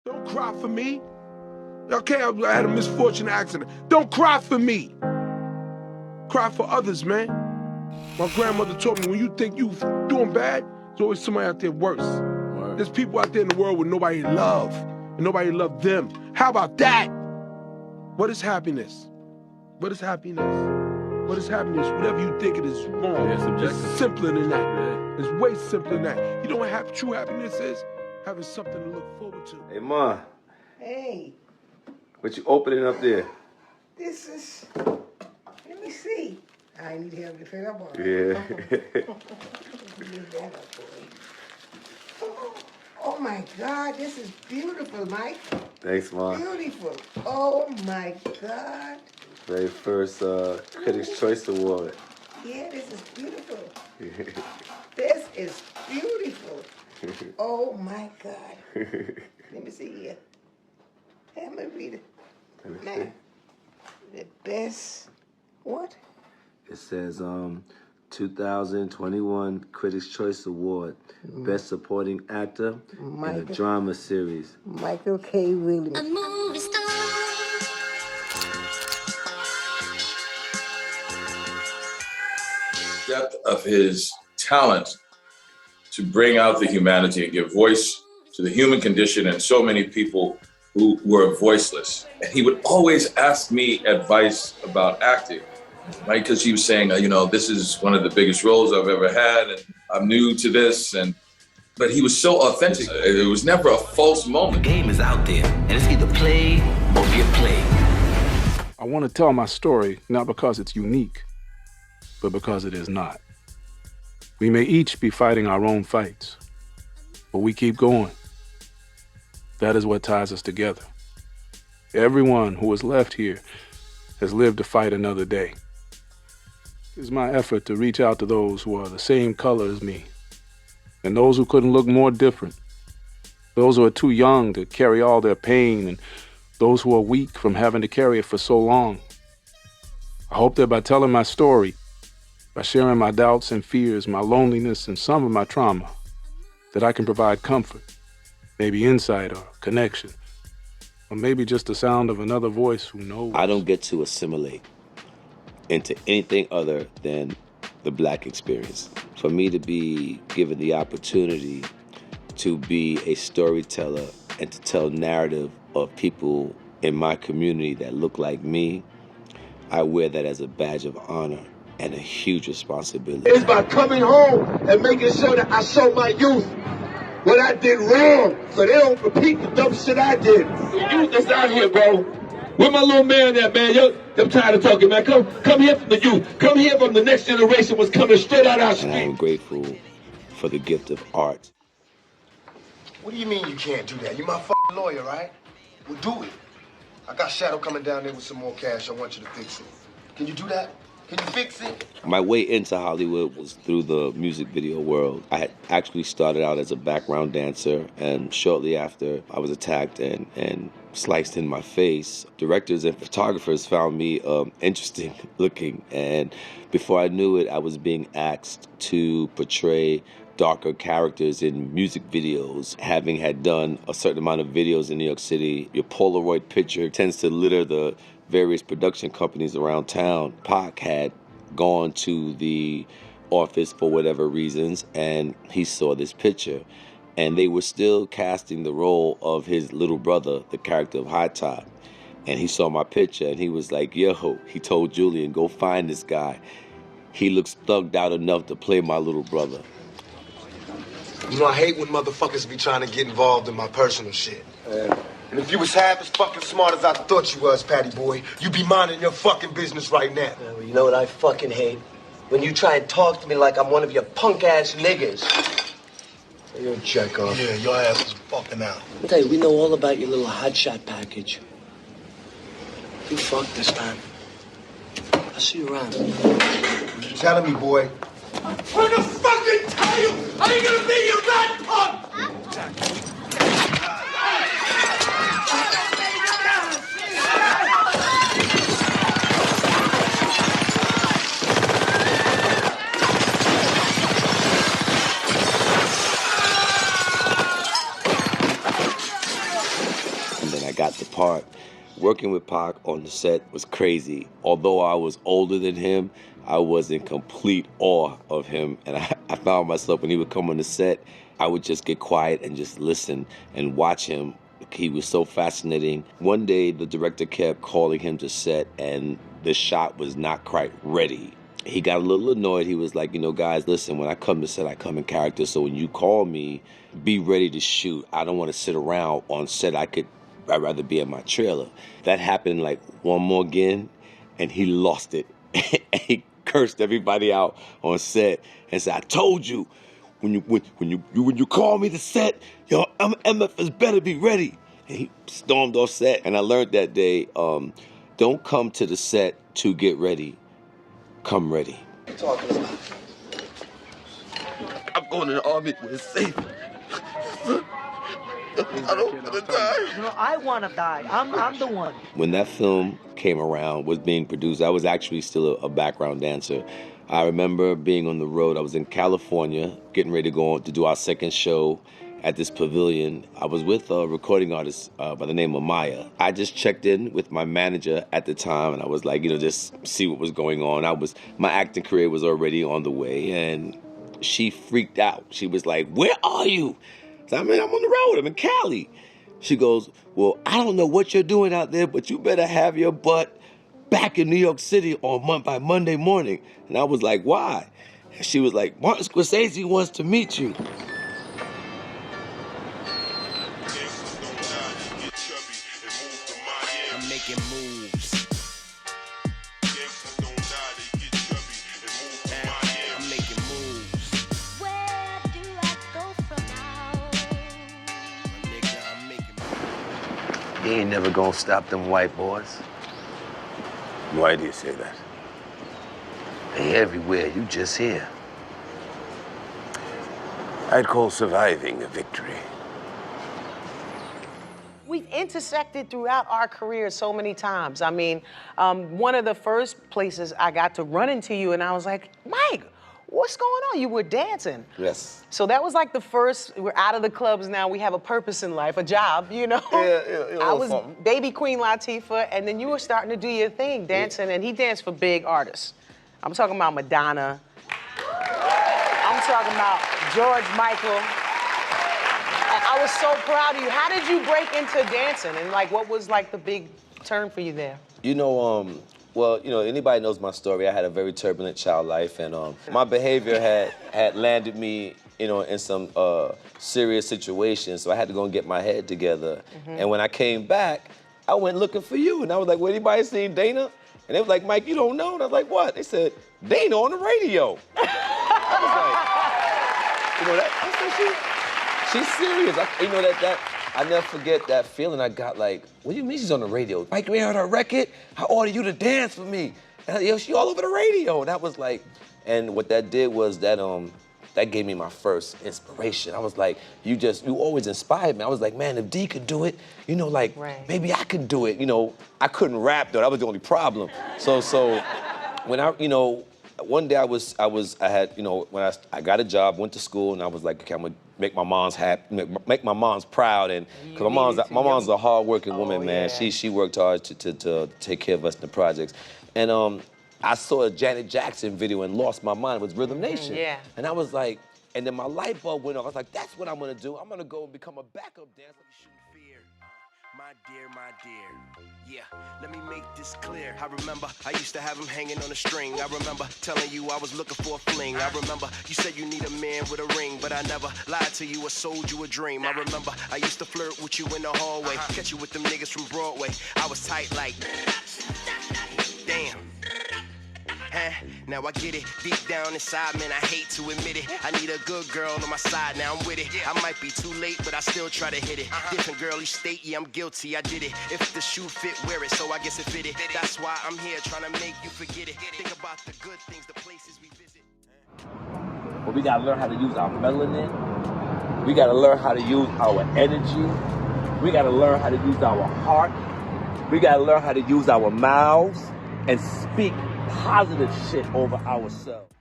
Don't cry for me. Okay, I had a misfortune accident. Don't cry for me. Cry for others, man. My grandmother told me when you think you doing bad, there's always somebody out there worse. Right. There's people out there in the world with nobody to love, and nobody to love them. How about that? What is happiness? What is happiness? What is happiness? Whatever you think it is wrong. Yeah, it's simpler than that. Yeah. It's way simpler than that. You know what true happiness is? Having something to look forward to. Hey, Ma. Hey. What you opening up there? This is, let me see. I need help to fill up on it. Yeah. Oh my God, this is beautiful, Mike. Thanks, Ma. Beautiful. Oh my God. Very first Critics' Choice Award. Yeah, this is beautiful. This is beautiful. Oh my God. Let me see here. Hey, I'm gonna read it. Man, the best, what? It says 2021 Critics' Choice Award, Best Supporting Actor in a Drama Series. Michael K. Williams. A movie star. Depth of his talent to bring out the humanity and give voice to the human condition and so many people who were voiceless. And he would always ask me advice about acting, right? Because he was saying, you know, this is one of the biggest roles I've ever had, and I'm new to this. But he was so authentic. It was never a false moment. The game is out there, and it's either play or get played. I want to tell my story not because it's unique, but because it is not. We may each be fighting our own fights, but we keep going. That is what ties us together. Everyone who is left here has lived to fight another day. It is my effort to reach out to those who are the same color as me, and those who couldn't look more different, those who are too young to carry all their pain, and those who are weak from having to carry it for so long. I hope that by telling my story, by sharing my doubts and fears, my loneliness, and some of my trauma, that I can provide comfort, maybe insight or connection, or maybe just the sound of another voice who knows. I don't get to assimilate into anything other than the Black experience. For me to be given the opportunity to be a storyteller and to tell narrative of people in my community that look like me, I wear that as a badge of honor and a huge responsibility. It's by coming home and making sure that I show my youth what I did wrong, so they don't repeat the dumb shit I did. The youth that's out here, bro. Where my little man at, man? I'm tired of talking, man. Come here from the youth. Come here from the next generation was coming straight out our street. And I am grateful for the gift of art. What do you mean you can't do that? You're my fucking lawyer, right? Well, do it. I got Shadow coming down there with some more cash. I want you to fix it. Can you do that? Can you fix it? My way into Hollywood was through the music video world. I had actually started out as a background dancer, and shortly after I was attacked and sliced in my face, directors and photographers found me interesting looking, and before I knew it, I was being asked to portray darker characters in music videos. Having had done a certain amount of videos in New York City, your Polaroid picture tends to litter the various production companies around town. Pac had gone to the office for whatever reasons, and he saw this picture. And they were still casting the role of his little brother, the character of High Top. And he saw my picture, and he was like, yo, he told Julian, go find this guy. He looks thugged out enough to play my little brother. You know, I hate when motherfuckers be trying to get involved in my personal shit. And if you was half as fucking smart as I thought you was, Patty boy, you'd be minding your fucking business right now. Well, you know what I fucking hate? When you try and talk to me like I'm one of your punk-ass niggas. You're a check-off. Yeah, your ass is fucking out. I'll tell you, we know all about your little hotshot package. You fucked this time. I'll see you around. What you telling me, boy? I'm gonna fucking tell you! I ain't gonna be your rat punk! part. Working with Pac on the set was crazy. Although I was older than him, I was in complete awe of him. And I found myself, when he would come on the set, I would just get quiet and just listen and watch him. He was so fascinating. One day, the director kept calling him to set, and the shot was not quite ready. He got a little annoyed. He was like, you know, guys, listen, when I come to set, I come in character. So when you call me, be ready to shoot. I don't want to sit around on set. I'd rather be in my trailer. That happened like one more again, and he lost it. He cursed everybody out on set and said, I told you, when you call me to set, your MFs better be ready. And he stormed off set. And I learned that day, don't come to the set to get ready. Come ready. What are you talking about? I'm going to the army where it's safe. I don't want to die. No, I want to die. I'm the one. When that film came around, was being produced, I was actually still a background dancer. I remember being on the road. I was in California, getting ready to go on to do our second show at this pavilion. I was with a recording artist by the name of Maya. I just checked in with my manager at the time, and I was like, just see what was going on. My acting career was already on the way, and she freaked out. She was like, where are you? So, I'm on the road. I'm in Cali. She goes, well, I don't know what you're doing out there, but you better have your butt back in New York City by Monday morning. And I was like, why? And she was like, Martin Scorsese wants to meet you. I'm making moves. I'm making moves. Where do I go from now? Nigga, I'm making moves. He ain't never gonna stop them white boys. Why do you say that? They everywhere, you just here. I'd call surviving a victory. We've intersected throughout our career so many times. I mean, one of the first places I got to run into you, and I was like, Mike, what's going on? You were dancing. Yes. So that was like the first, we're out of the clubs now, we have a purpose in life, a job, you know? Yeah, I was baby Queen Latifah, and then you were starting to do your thing, dancing, and he danced for big artists. I'm talking about Madonna. I'm talking about George Michael. And I was so proud of you. How did you break into dancing? And like, what was like the big turn for you there? Well, anybody knows my story. I had a very turbulent child life, and my behavior had landed me, in some serious situations. So I had to go and get my head together. Mm-hmm. And when I came back, I went looking for you, and I was like, well, anybody seen Dana? And they was like, Mike, you don't know? And I was like, what? They said, Dana on the radio. I was like, she's serious. I never forget that feeling I got. Like, what do you mean she's on the radio? Mike, we heard her record. I ordered you to dance for me. And she all over the radio. And that was like, and what that did was that gave me my first inspiration. I was like, you always inspired me. I was like, man, if D could do it, right. Maybe I could do it. I couldn't rap though. That was the only problem. So when one day I got a job, went to school, and I was like, okay, I'm gonna make my mom's happy, make my mom's proud, and because my mom's a hardworking woman, man. Yeah. She worked hard to take care of us in the projects, and I saw a Janet Jackson video and lost my mind. It was Rhythm Nation. Yeah. And I was like, and then my light bulb went off. I was like, that's what I'm gonna do. I'm gonna go and become a backup dancer. My dear, yeah, let me make this clear. I remember I used to have him hanging on a string. I remember telling you I was looking for a fling. I remember you said you need a man with a ring, but I never lied to you or sold you a dream. I remember I used to flirt with you in the hallway, catch you with them niggas from Broadway. I was tight like, damn. Now I get it, deep down inside, man, I hate to admit it. I need a good girl on my side, now I'm with it. I might be too late, but I still try to hit it. Different girl each state, yeah, I'm guilty, I did it. If the shoe fit, wear it, so I guess it fitted. That's why I'm here, trying to make you forget it. Think about the good things, the places we visit. But we gotta learn how to use our melanin. We gotta learn how to use our energy. We gotta learn how to use our heart. We gotta learn how to use our mouths and speak positive shit over ourselves.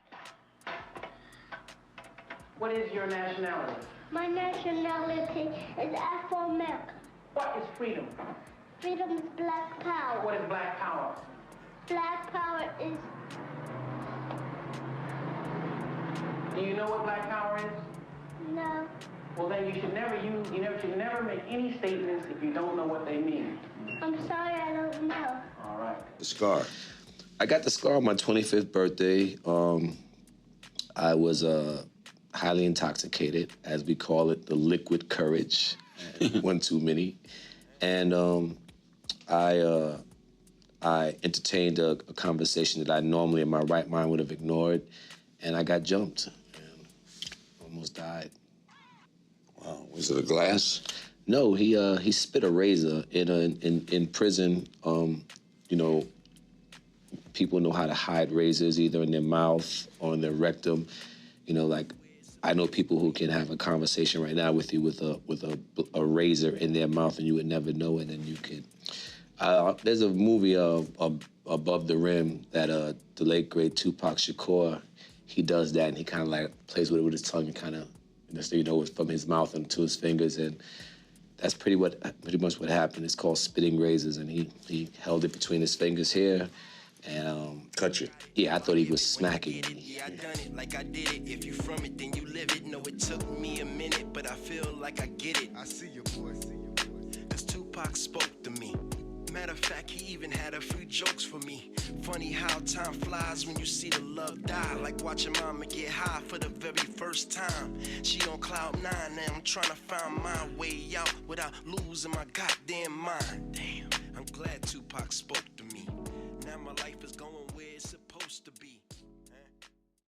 What is your nationality? My nationality is Afro-American. What is freedom? Freedom is black power. What is black power? Black power is... Do you know what black power is? No. Well, then you should never make any statements if you don't know what they mean. I'm sorry, I don't know. All right. The scar. I got the scar on my 25th birthday. I was highly intoxicated, as we call it, the liquid courage, one too many. And I entertained a conversation that I normally in my right mind would have ignored, and I got jumped and almost died. Wow, was it a glass? No, he spit a razor in prison. You know, people know how to hide razors either in their mouth or in their rectum. You know, like I know people who can have a conversation right now with you with a razor in their mouth and you would never know it, and you could. There's a movie Above the Rim that the late great Tupac Shakur, he does that and he kind of like plays with it with his tongue and kind of, you know, from his mouth into his fingers, and that's pretty much what happened. It's called spitting razors, and he held it between his fingers here, and cut you. Yeah, I thought he was smacking me. Yeah, I done it like I did it. If you from it, then you live it. No, it took me a minute, but I feel like I get it. I see you, boy. Cause Tupac spoke to me. Matter of fact, he even had a few jokes for me. Funny how time flies when you see the love die. Like watching mama get high for the very first time. She on cloud 9, now I'm trying to find my way out without losing my goddamn mind. Damn, I'm glad Tupac spoke to me. Now my life is gone.